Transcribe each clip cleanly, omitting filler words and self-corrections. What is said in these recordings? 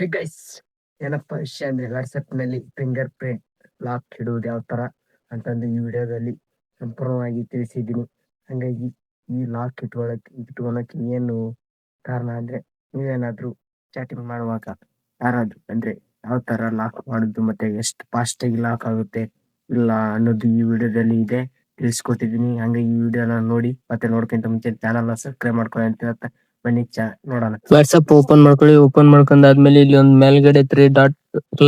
Hey guys, ಏನಪ್ಪ ವಿಷಯ ಅಂದ್ರೆ ವಾಟ್ಸಪ್ನಲ್ಲಿ ಫಿಂಗರ್ ಪ್ರಿಂಟ್ ಲಾಕ್ ಇಡುವುದು ಯಾವ ಥರ ಅಂತಂದು ಈ ವಿಡಿಯೋದಲ್ಲಿ ಸಂಪೂರ್ಣವಾಗಿ ತಿಳಿಸಿದ್ದೀನಿ. ಹಾಗಾಗಿ ಈ ಲಾಕ್ ಇಟ್ಕೊಳಕ್ಕೆ ಏನು ಕಾರಣ ಅಂದರೆ, ನೀವೇನಾದರೂ ಚಾಟಿಂಗ್ ಮಾಡುವಾಗ ಯಾರಾದರೂ ಅಂದರೆ ಯಾವ ಥರ ಲಾಕ್ ಮಾಡೋದು ಮತ್ತು ಎಷ್ಟು ಫಾಸ್ಟಾಗಿ ಲಾಕ್ ಆಗುತ್ತೆ ಇಲ್ಲ ಅನ್ನೋದು ಈ ವಿಡಿಯೋದಲ್ಲಿ ಇದೆ, ತಿಳಿಸ್ಕೊಟ್ಟಿದ್ದೀನಿ. ಹಾಗಾಗಿ ಈ ವಿಡಿಯೋನ ನೋಡಿ ಮತ್ತೆ ನೋಡ್ಕೊಂತ ಮುಂಚೆ ಚಾನಲ್ನ ಸಬ್ಸ್ಕ್ರೈಬ್ ಮಾಡ್ಕೊಳ್ಳಿ ಅಂತ ಹೇಳ್ತಾ ಬನ್ನಿ ನೋಡೋಣ. ವಾಟ್ಸಪ್ ಓಪನ್ ಮಾಡ್ಕೊಳ್ಳಿ. ಓಪನ್ ಮಾಡ್ಕೊಂಡಾದ್ಮೇಲೆ ಇಲ್ಲಿ ಒಂದು ಮೇಲ್ಗಡೆ 3 ಡಾಟ್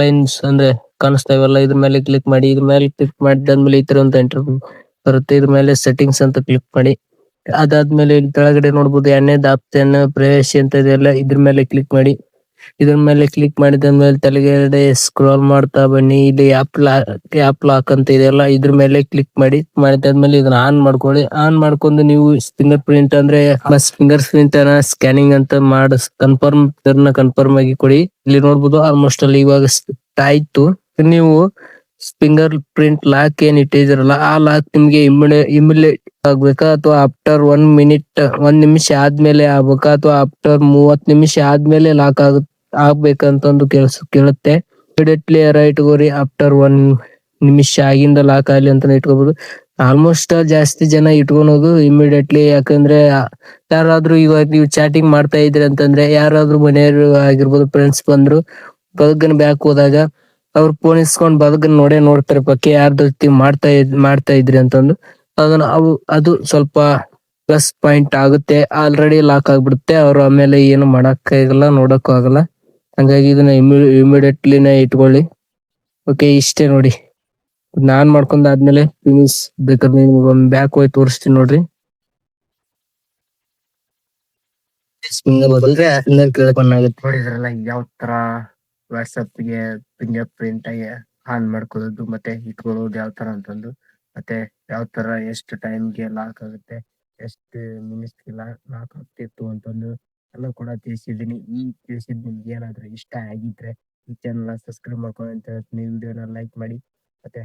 ಲೈನ್ಸ್ ಅಂದ್ರೆ ಕಾಣಿಸ್ತಾ ಇವಲ್ಲ, ಇದ್ರ ಮೇಲೆ ಕ್ಲಿಕ್ ಮಾಡಿ. ಇದ್ರ ಮೇಲೆ ಕ್ಲಿಕ್ ಮಾಡಿದಾದ್ಮೇಲೆ ಈ ತರ ಒಂದು ಇಂಟರ್ವ್ಯೂ ಬರುತ್ತೆ. ಇದ್ರ ಮೇಲೆ ಸೆಟ್ಟಿಂಗ್ಸ್ ಅಂತ ಕ್ಲಿಕ್ ಮಾಡಿ. ಅದಾದ್ಮೇಲೆ ಇಲ್ಲಿ ಕೆಳಗಡೆ ನೋಡ್ಬೋದು ಎರಡನೇದು ಆಪ್ಷನ್ ಪ್ರವೇಶಿ ಅಂತ ಇದೆಯಲ್ಲ, ಇದ್ರ ಮೇಲೆ ಕ್ಲಿಕ್ ಮಾಡಿ. ಇದ್ರ ಮೇಲೆ ಕ್ಲಿಕ್ ಮಾಡಿದ್ಮೇಲೆ ತೆಳಗಡೆ ಸ್ಕ್ರಾಲ್ ಮಾಡ್ತಾ ಬನ್ನಿ. ಇಲ್ಲಿ ಆಪ್ ಲಾಕ್ ಅಂತ ಇದೆಯಲ್ಲ, ಇದ್ರ ಮೇಲೆ ಕ್ಲಿಕ್ ಮಾಡಿ. ಮಾಡಿದಾದ್ಮೇಲೆ ಇದನ್ನ ಆನ್ ಮಾಡ್ಕೊಳ್ಳಿ. ಆನ್ ಮಾಡ್ಕೊಂಡು ನೀವು ಫಿಂಗರ್ ಪ್ರಿಂಟ್ ಅಂದ್ರೆ ಫಿಂಗರ್ ಪ್ರಿಂಟ್ ಸ್ಕ್ಯಾನಿಂಗ್ ಅಂತ ಕನ್ಫರ್ಮ್ ಆಗಿ ಕೊಡಿ. ಇಲ್ಲಿ ನೋಡ್ಬೋದು ಆಲ್ಮೋಸ್ಟ್ ಅಲ್ಲಿ ಇವಾಗ ಆಯ್ತು. ನೀವು ಫಿಂಗರ್ ಪ್ರಿಂಟ್ ಲಾಕ್ ಏನ್ ಇಟ್ಟಿದಿರಲ್ಲ, ಆ ಲಾಕ್ ನಿಮ್ಗೆ ಇಮಿಡಿಯೇಟ್ ಆಗ್ಬೇಕಾ ಅಥವಾ ಆಫ್ಟರ್ 1 ಮಿನಿಟ್ 1 ನಿಮಿಷ ಆದ್ಮೇಲೆ ಆಗ್ಬೇಕಾ ಅಥವಾ ಆಫ್ಟರ್ 30 ನಿಮಿಷ ಆದ್ಮೇಲೆ ಲಾಕ್ ಆಗ್ಬೇಕಂತಂದು ಕೇಳುತ್ತೆ. ಇಮಿಡಿಯೇಟ್ಲಿ ಇಟ್ಕೋರಿ. ಆಫ್ಟರ್ 1 ನಿಮಿಷ ಆಗಿಂದ ಲಾಕ್ ಆಗ್ಲಿ ಅಂತಾನೆ ಇಟ್ಕೋಬಹುದು. ಆಲ್ಮೋಸ್ಟ್ ಜಾಸ್ತಿ ಜನ ಇಟ್ಕೊಳೋದು ಇಮಿಡಿಯೇಟ್ಲಿ. ಯಾಕಂದ್ರೆ ಯಾರಾದ್ರೂ ಇವಾಗ ನೀವು ಚಾಟಿಂಗ್ ಮಾಡ್ತಾ ಇದ್ರಿ ಅಂತಂದ್ರೆ, ಯಾರಾದ್ರೂ ಮನೆಯವರು ಆಗಿರ್ಬೋದು, ಫ್ರೆಂಡ್ಸ್ ಬಂದ್ರು ಬದುಕನ್ ಬ್ಯಾಕ್ ಹೋದಾಗ ಅವ್ರು ಫೋನ್ ಇಸ್ಕೊಂಡ್ ಬದುಕನ್ ನೋಡ್ತಾರೆ ಪಕ್ಕೆ ಯಾರ ಜೊತೆ ಮಾಡ್ತಾ ಇದ್ರಿ ಅಂತಂದು. ಅದನ್ನ ಅದು ಸ್ವಲ್ಪ ಪ್ಲಸ್ ಪಾಯಿಂಟ್ ಆಗುತ್ತೆ. ಆಲ್ರೆಡಿ ಲಾಕ್ ಆಗ್ಬಿಡುತ್ತೆ, ಅವ್ರು ಆಮೇಲೆ ಏನು ಮಾಡಕ್ ಆಗಲ್ಲ, ನೋಡಕ್ಕೂ ಆಗಲ್ಲ. ಹಂಗಾಗಿ ಇದನ್ನ ಇಮಿಡಿಯೇಟ್ಲಿನೇ ಇಟ್ಕೊಳ್ಳಿ. ಓಕೆ, ಇಷ್ಟೇ ನೋಡಿ. ನಾನ್ ಮಾಡ್ಕೊಂಡಾದ್ಮೇಲೆ ಫಿನಿಶ್. ಬೇಕಾದ್ರೆ ನಿಮ್ಗೆ ಒಂದ್ ಬ್ಯಾಕ್ ಹೋಗಿ ತೋರಿಸ್ತೀನಿ ನೋಡ್ರಿ. ನೋಡಿದ್ರಲ್ಲ ಯಾವ ತರ ವಾಟ್ಸಪ್ಗೆ ಫಿಂಗರ್ ಪ್ರಿಂಟ್ ಆಗಿ ಆನ್ ಮಾಡ್ಕೊಳ್ಳೋದು ಮತ್ತೆ ಇಟ್ಕೊಳ್ಳೋದು ಯಾವ ತರ ಅಂತಂದು, ಮತ್ತೆ ಯಾವ ತರ ಎಷ್ಟು ಟೈಮ್ಗೆ ಲಾಕ್ ಆಗುತ್ತೆ, ಎಷ್ಟು ಮಿನಿಟ್ಸ್ಗೆ ಲಾಕ್ ಆಗ್ತಿತ್ತು ಅಂತಂದು ಎಲ್ಲ ಕೂಡ ತಿಳಿಸಿದ್ದೀನಿ. ಈ ತಿಳಿಸಿದ್ ನಿಮ್ಗೆ ಏನಾದ್ರೂ ಇಷ್ಟ ಆಗಿದ್ರೆ ಈ ಚಾನಲ್ನ ಸಬ್ಸ್ಕ್ರೈಬ್ ಮಾಡ್ಕೊಳ್ಳಿ ಅಂತ ಹೇಳ್ತೀನಿ. ವಿಡಿಯೋನ ಲೈಕ್ ಮಾಡಿ, ಮತ್ತೆ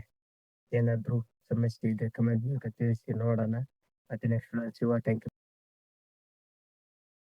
ಏನಾದ್ರೂ ಸಮಸ್ಯೆ ಇದೆ ಕಮೆಂಟ್ ಮೂಲಕ ತಿಳಿಸಿ ನೋಡೋಣ. ಮತ್ತೆ ನೆಕ್ಸ್ಟ್ ಸಿಗುವ. Thank you.